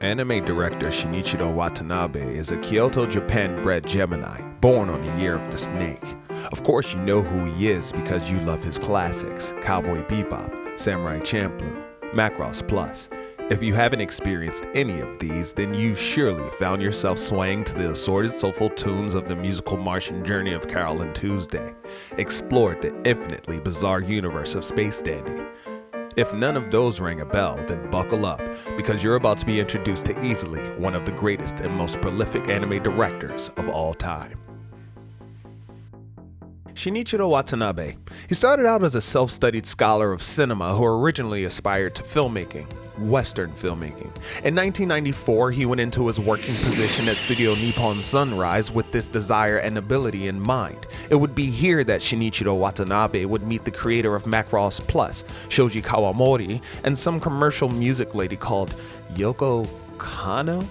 Anime director Shinichiro Watanabe is a Kyoto, Japan-bred Gemini, born on the year of the snake. Of course you know who he is because you love his classics, Cowboy Bebop, Samurai Champloo, Macross Plus. If you haven't experienced any of these, then you surely found yourself swaying to the assorted soulful tunes of the musical Martian journey of Carol and Tuesday, explored the infinitely bizarre universe of Space Dandy. If none of those rang a bell, then buckle up, because you're about to be introduced to easily one of the greatest and most prolific anime directors of all time. Shinichiro Watanabe. He started out as a self-studied scholar of cinema who originally aspired to filmmaking, Western filmmaking. In 1994, he went into his working position at Studio Nippon Sunrise with this desire and ability in mind. It would be here that Shinichiro Watanabe would meet the creator of Macross Plus, Shoji Kawamori, and some commercial music lady called Yoko Kanno?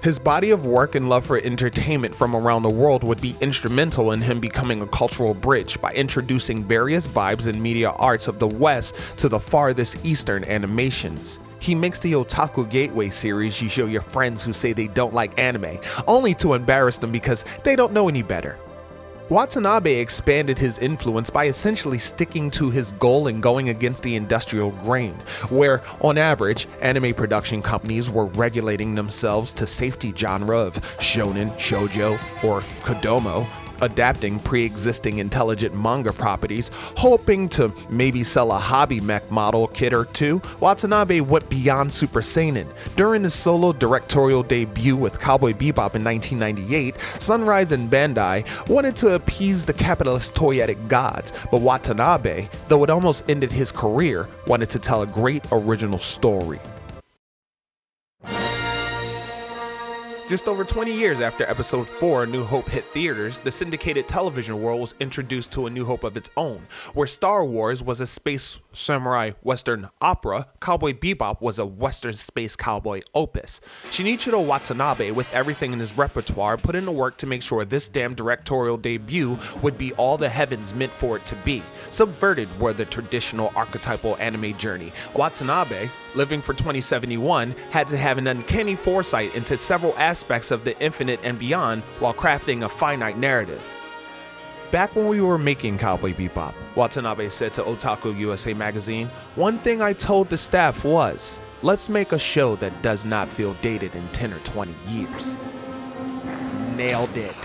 His body of work and love for entertainment from around the world would be instrumental in him becoming a cultural bridge by introducing various vibes and media arts of the West to the farthest Eastern animations. He makes the Otaku Gateway series you show your friends who say they don't like anime, only to embarrass them because they don't know any better. Watanabe expanded his influence by essentially sticking to his goal and going against the industrial grain, where, on average, anime production companies were regulating themselves to safety genre of shonen, shoujo, or kodomo, adapting pre-existing intelligent manga properties, hoping to maybe sell a hobby mech model kit or two. Watanabe went beyond Super Seinen. During his solo directorial debut with Cowboy Bebop in 1998, Sunrise and Bandai wanted to appease the capitalist toyetic gods, but Watanabe, though it almost ended his career, wanted to tell a great original story. Just over 20 years after Episode 4 A New Hope hit theaters, the syndicated television world was introduced to a new hope of its own. Where Star Wars was a space samurai western opera, Cowboy Bebop was a western space cowboy opus. Shinichiro Watanabe, with everything in his repertoire, put in the work to make sure this damn directorial debut would be all the heavens meant for it to be. Subverted were the traditional archetypal anime journey. Watanabe, living for 2071, had to have an uncanny foresight into several aspects of the infinite and beyond while crafting a finite narrative. Back when we were making Cowboy Bebop, Watanabe said to Otaku USA magazine, "One thing I told the staff was, let's make a show that does not feel dated in 10 or 20 years. Nailed it."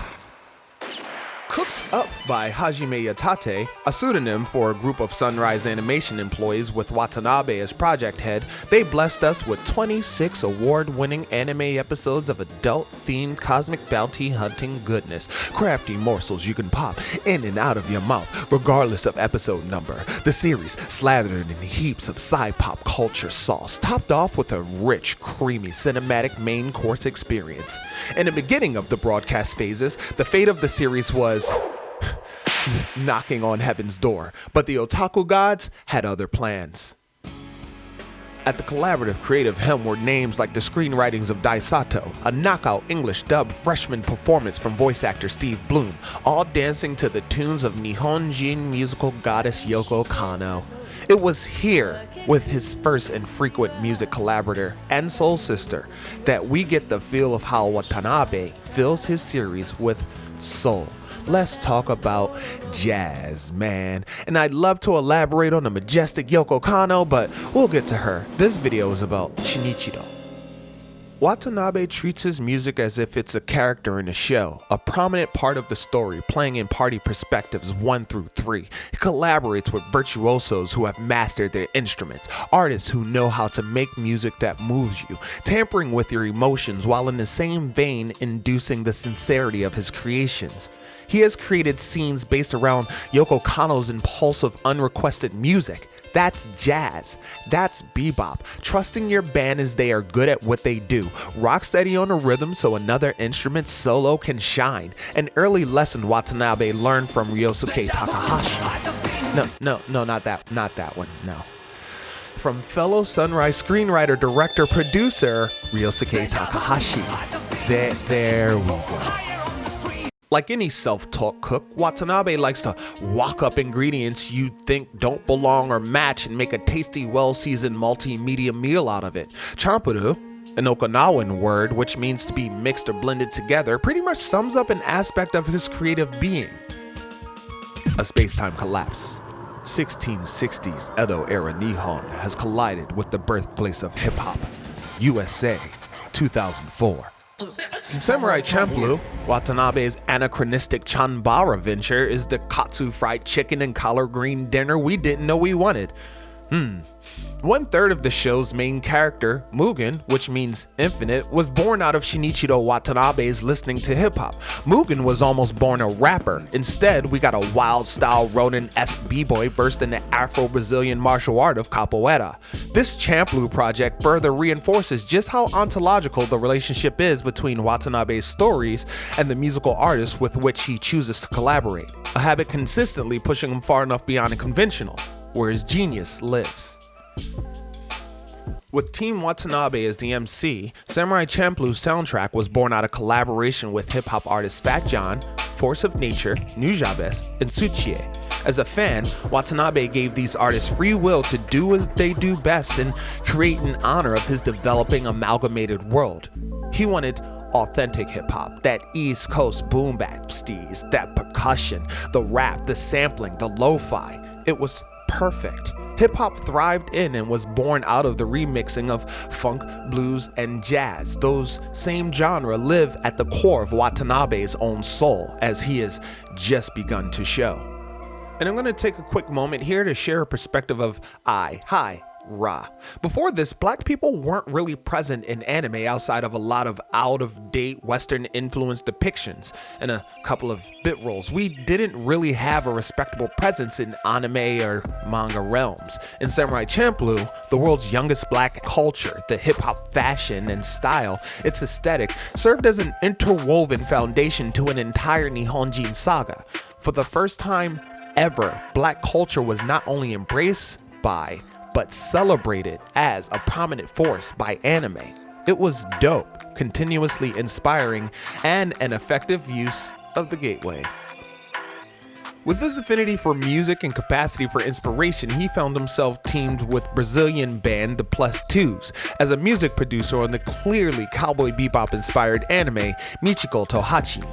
Cooked up by Hajime Yatate, a pseudonym for a group of Sunrise Animation employees with Watanabe as project head, they blessed us with 26 award-winning anime episodes of adult-themed cosmic bounty hunting goodness, crafty morsels you can pop in and out of your mouth, regardless of episode number. The series slathered in heaps of sci-pop culture sauce, topped off with a rich, creamy cinematic main course experience. In the beginning of the broadcast phases, the fate of the series was knocking on heaven's door, but the otaku gods had other plans. At the collaborative creative helm were names like the screenwritings of Dai Sato, a knockout English dub freshman performance from voice actor Steve Bloom, all dancing to the tunes of Nihonjin musical goddess Yoko Kanno. It was here, with his first and frequent music collaborator and soul sister, that we get the feel of how Watanabe fills his series with soul. Let's talk about jazz, man. And I'd love to elaborate on the majestic Yoko Kanno, but we'll get to her. This video is about Shinichiro. Watanabe treats his music as if it's a character in a show, a prominent part of the story, playing in party perspectives 1 through 3. He collaborates with virtuosos who have mastered their instruments, artists who know how to make music that moves you, tampering with your emotions while in the same vein inducing the sincerity of his creations. He has created scenes based around Yoko Kanno's impulsive, unrequested music. That's jazz. That's bebop. Trusting your band as they are good at what they do. Rock steady on a rhythm so another instrument solo can shine. An early lesson Watanabe learned from Ryosuke Takahashi. No, not that one, no. From fellow Sunrise screenwriter, director, producer, Ryosuke Takahashi. There we go. Like any self-taught cook, Watanabe likes to walk up ingredients you think don't belong or match and make a tasty, well-seasoned multimedia meal out of it. Champuru, An Okinawan word, which means to be mixed or blended together, pretty much sums up an aspect of his creative being. A space-time collapse. 1660s Edo-era Nihon has collided with the birthplace of hip-hop, USA, 2004. In Samurai Champloo, Watanabe's anachronistic Chanbara venture is the katsu fried chicken and collard green dinner we didn't know we wanted. 1/3 of the show's main character, Mugen, which means infinite, was born out of Shinichiro Watanabe's listening to hip-hop. Mugen was almost born a rapper. Instead, we got a wild-style Ronin-esque b-boy versed in the Afro-Brazilian martial art of capoeira. This Champloo project further reinforces just how ontological the relationship is between Watanabe's stories and the musical artists with which he chooses to collaborate, a habit consistently pushing him far enough beyond the conventional, where his genius lives. With Team Watanabe as the MC, Samurai Champloo's soundtrack was born out of collaboration with hip-hop artists Fat John, Force of Nature, Nujabes, and Tsuchiya. As a fan, Watanabe gave these artists free will to do what they do best and create in honor of his developing amalgamated world. He wanted authentic hip-hop, that East Coast boom-bap steez, that percussion, the rap, the sampling, the lo-fi. It was perfect. Hip-hop thrived in and was born out of the remixing of funk, blues, and jazz. Those same genres live at the core of Watanabe's own soul, as he has just begun to show. And I'm going to take a quick moment here to share a perspective of Ra. Before this, black people weren't really present in anime outside of a lot of out-of-date Western-influenced depictions and a couple of bit roles. We didn't really have a respectable presence in anime or manga realms. In Samurai Champloo, the world's youngest black culture, the hip-hop fashion and style, its aesthetic, served as an interwoven foundation to an entire Nihonjin saga. For the first time ever, black culture was not only embraced by but celebrated as a prominent force by anime. It was dope, continuously inspiring, and an effective use of the gateway. With his affinity for music and capacity for inspiration, he found himself teamed with Brazilian band The Plus Twos as a music producer on the clearly Cowboy Bebop-inspired anime Michiko to Hatchin.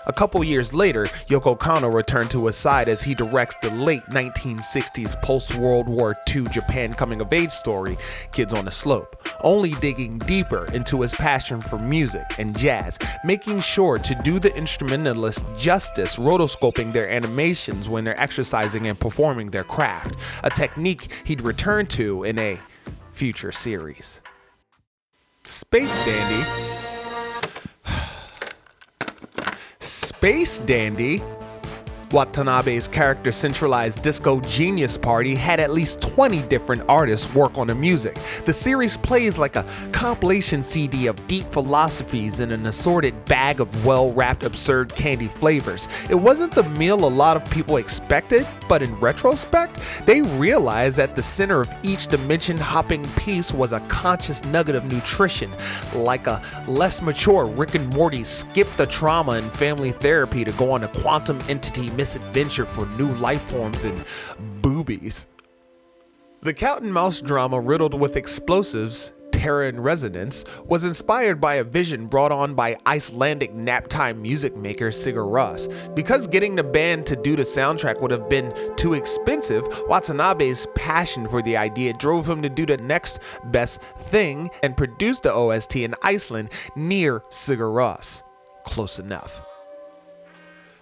A couple years later, Yoko Kanno returned to his side as he directs the late 1960s post-World War II Japan coming-of-age story, Kids on the Slope, only digging deeper into his passion for music and jazz, making sure to do the instrumentalists justice rotoscoping their animations when they're exercising and performing their craft, a technique he'd return to in a future series. Space Dandy, Watanabe's character-centralized disco genius party had at least 20 different artists work on the music. The series plays like a compilation CD of deep philosophies in an assorted bag of well-wrapped absurd candy flavors. It wasn't the meal a lot of people expected, but in retrospect, they realized at the center of each dimension-hopping piece was a conscious nugget of nutrition, like a less mature Rick and Morty skip the trauma and family therapy to go on a quantum entity misadventure for new life forms and boobies. The cat and mouse drama riddled with explosives, terror and resonance, was inspired by a vision brought on by Icelandic naptime music maker Sigur Rós. Because getting the band to do the soundtrack would have been too expensive, Watanabe's passion for the idea drove him to do the next best thing and produce the OST in Iceland near Sigur Rós. Close enough.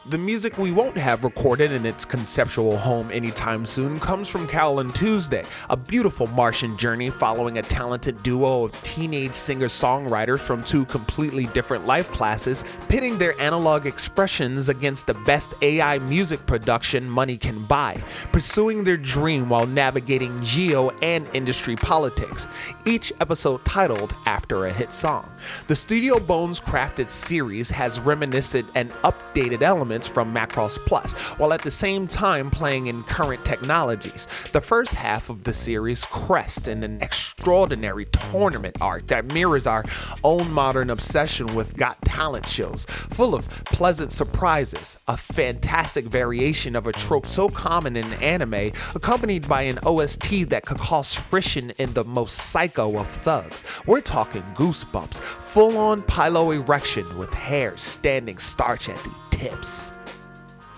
The music we won't have recorded in its conceptual home anytime soon comes from Carol and Tuesday, a beautiful Martian journey following a talented duo of teenage singer-songwriters from two completely different life classes, pitting their analog expressions against the best AI music production money can buy, pursuing their dream while navigating geo and industry politics, each episode titled after a hit song. The Studio Bones crafted series has reminiscent and updated elements elements from Macross Plus, while at the same time playing in current technologies. The first half of the series crests in an extraordinary tournament arc that mirrors our own modern obsession with Got Talent shows, full of pleasant surprises, a fantastic variation of a trope so common in anime, accompanied by an OST that could cause friction in the most psycho of thugs. We're talking goosebumps, full-on pylo erection with hair standing starch at the tips.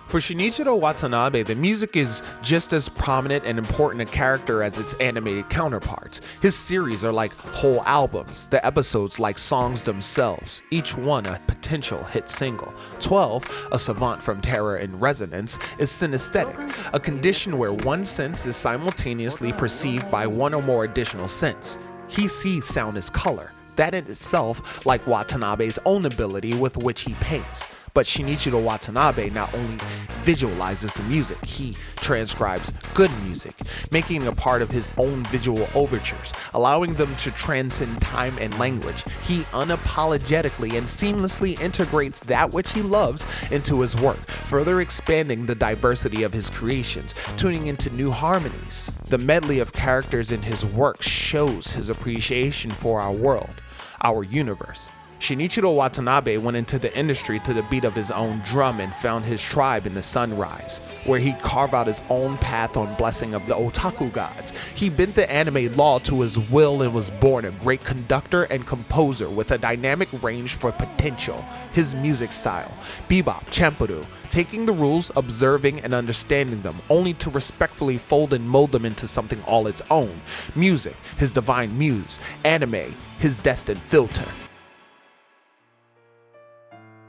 For Shinichiro Watanabe, the music is just as prominent and important a character as its animated counterparts. His series are like whole albums, the episodes like songs themselves, each one a potential hit single. 12, a savant from Terror and Resonance, is synesthetic, a condition where one sense is simultaneously perceived by one or more additional sense. He sees sound as color, that in itself like Watanabe's own ability with which he paints. But Shinichiro Watanabe not only visualizes the music, he transcribes good music, making it a part of his own visual overtures, allowing them to transcend time and language. He unapologetically and seamlessly integrates that which he loves into his work, further expanding the diversity of his creations, tuning into new harmonies. The medley of characters in his work shows his appreciation for our world, our universe. Shinichiro Watanabe went into the industry to the beat of his own drum and found his tribe in the Sunrise, where he'd carve out his own path on blessing of the otaku gods. He bent the anime law to his will and was born a great conductor and composer with a dynamic range for potential. His music style, bebop, champuru, taking the rules, observing and understanding them, only to respectfully fold and mold them into something all its own. Music, his divine muse. Anime, his destined filter.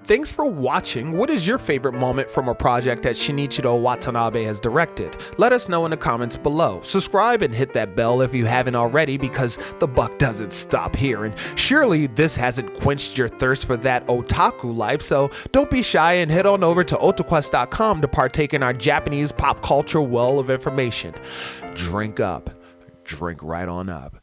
Thanks for watching. What is your favorite moment from a project that Shinichiro Watanabe has directed? Let us know in the comments below. Subscribe and hit that bell if you haven't already, because the buck doesn't stop here. And surely this hasn't quenched your thirst for that otaku life, so don't be shy and head on over to OTAQUEST.com to partake in our Japanese pop culture well of information. Drink up. Drink right on up.